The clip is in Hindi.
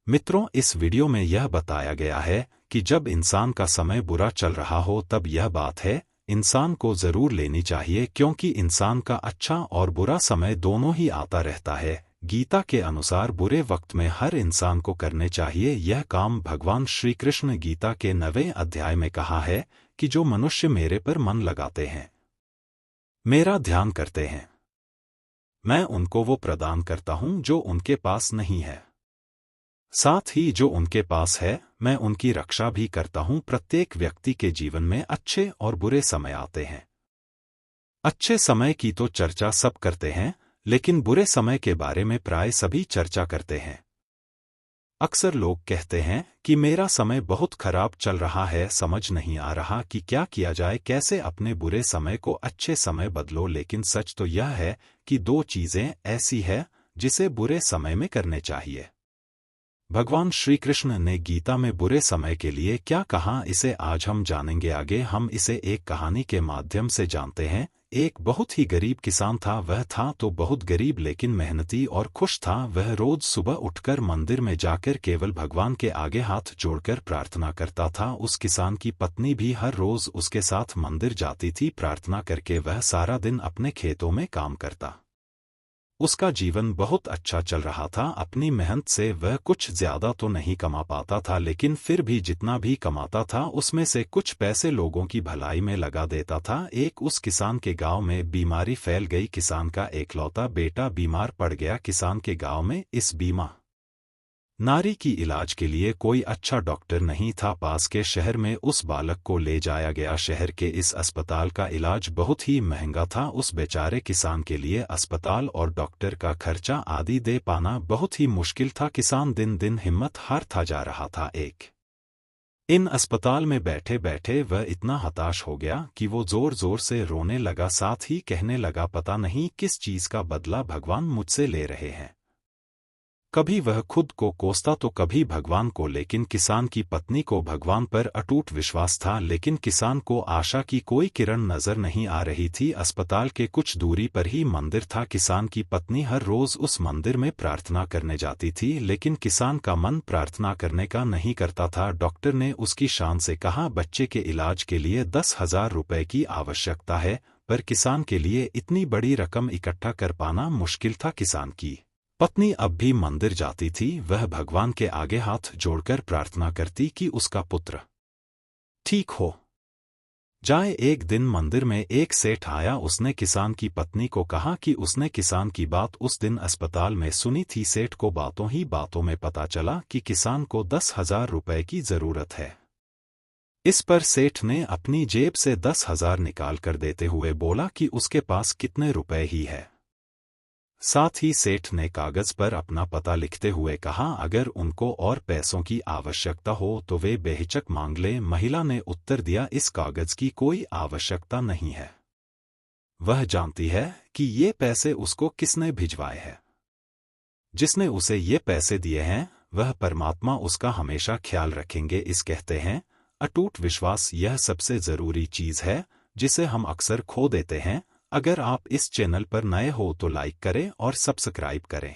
मित्रों, इस वीडियो में यह बताया गया है कि जब इंसान का समय बुरा चल रहा हो तब यह बात है इंसान को जरूर लेनी चाहिए, क्योंकि इंसान का अच्छा और बुरा समय दोनों ही आता रहता है। गीता के अनुसार बुरे वक्त में हर इंसान को करने चाहिए यह काम। भगवान श्री कृष्ण गीता के 9वें अध्याय में कहा है कि जो मनुष्य मेरे पर मन लगाते हैं, मेरा ध्यान करते हैं, मैं उनको वो प्रदान करता हूं जो उनके पास नहीं है। साथ ही जो उनके पास है मैं उनकी रक्षा भी करता हूं। प्रत्येक व्यक्ति के जीवन में अच्छे और बुरे समय आते हैं। अच्छे समय की तो चर्चा सब करते हैं, लेकिन बुरे समय के बारे में प्राय सभी चर्चा करते हैं। अक्सर लोग कहते हैं कि मेरा समय बहुत खराब चल रहा है, समझ नहीं आ रहा कि क्या किया जाए, कैसे अपने बुरे समय को अच्छे समय बदलो। लेकिन सच तो यह है कि दो चीजें ऐसी है जिसे बुरे समय में करने चाहिए। भगवान श्री कृष्ण ने गीता में बुरे समय के लिए क्या कहा, इसे आज हम जानेंगे। आगे हम इसे एक कहानी के माध्यम से जानते हैं। एक बहुत ही गरीब किसान था। वह था तो बहुत गरीब, लेकिन मेहनती और खुश था। वह रोज सुबह उठकर मंदिर में जाकर केवल भगवान के आगे हाथ जोड़कर प्रार्थना करता था। उस किसान की पत्नी भी हर रोज उसके साथ मंदिर जाती थी। प्रार्थना करके वह सारा दिन अपने खेतों में काम करता। उसका जीवन बहुत अच्छा चल रहा था। अपनी मेहनत से वह कुछ ज्यादा तो नहीं कमा पाता था, लेकिन फिर भी जितना भी कमाता था उसमें से कुछ पैसे लोगों की भलाई में लगा देता था। एक उस किसान के गांव में बीमारी फैल गई। किसान का एकलौता बेटा बीमार पड़ गया। किसान के गांव में इस बीमा नारी की इलाज के लिए कोई अच्छा डॉक्टर नहीं था। पास के शहर में उस बालक को ले जाया गया। शहर के इस अस्पताल का इलाज बहुत ही महंगा था। उस बेचारे किसान के लिए अस्पताल और डॉक्टर का खर्चा आदि दे पाना बहुत ही मुश्किल था। किसान दिन दिन हिम्मत हारता जा रहा था। इन अस्पताल में बैठे बैठे वह इतना हताश हो गया कि वो जोर जोर से रोने लगा। साथ ही कहने लगा, पता नहीं किस चीज का बदला भगवान मुझसे ले रहे हैं। कभी वह खुद को कोसता तो कभी भगवान को, लेकिन किसान की पत्नी को भगवान पर अटूट विश्वास था। लेकिन किसान को आशा की कोई किरण नजर नहीं आ रही थी। अस्पताल के कुछ दूरी पर ही मंदिर था। किसान की पत्नी हर रोज उस मंदिर में प्रार्थना करने जाती थी, लेकिन किसान का मन प्रार्थना करने का नहीं करता था। डॉक्टर ने उसकी शान से कहा, बच्चे के इलाज के लिए 10,000 रुपए की आवश्यकता है, पर किसान के लिए इतनी बड़ी रकम इकट्ठा कर पाना मुश्किल था। किसान की पत्नी अब भी मंदिर जाती थी। वह भगवान के आगे हाथ जोड़कर प्रार्थना करती कि उसका पुत्र ठीक हो जाए। एक दिन मंदिर में एक सेठ आया। उसने किसान की पत्नी को कहा कि उसने किसान की बात उस दिन अस्पताल में सुनी थी। सेठ को बातों ही बातों में पता चला कि किसान को 10,000 रुपए की जरूरत है। इस पर सेठ ने अपनी जेब से 10,000 निकाल कर देते हुए बोला कि उसके पास कितने रुपए ही है। साथ ही सेठ ने कागज पर अपना पता लिखते हुए कहा, अगर उनको और पैसों की आवश्यकता हो तो वे बेहिचक मांग ले। महिला ने उत्तर दिया, इस कागज की कोई आवश्यकता नहीं है। वह जानती है कि ये पैसे उसको किसने भिजवाए हैं। जिसने उसे ये पैसे दिए हैं वह परमात्मा उसका हमेशा ख्याल रखेंगे। इस कहते हैं अटूट विश्वास, यह सबसे जरूरी चीज है जिसे हम अक्सर खो देते हैं। अगर आप इस चैनल पर नए हो तो लाइक करें और सब्सक्राइब करें।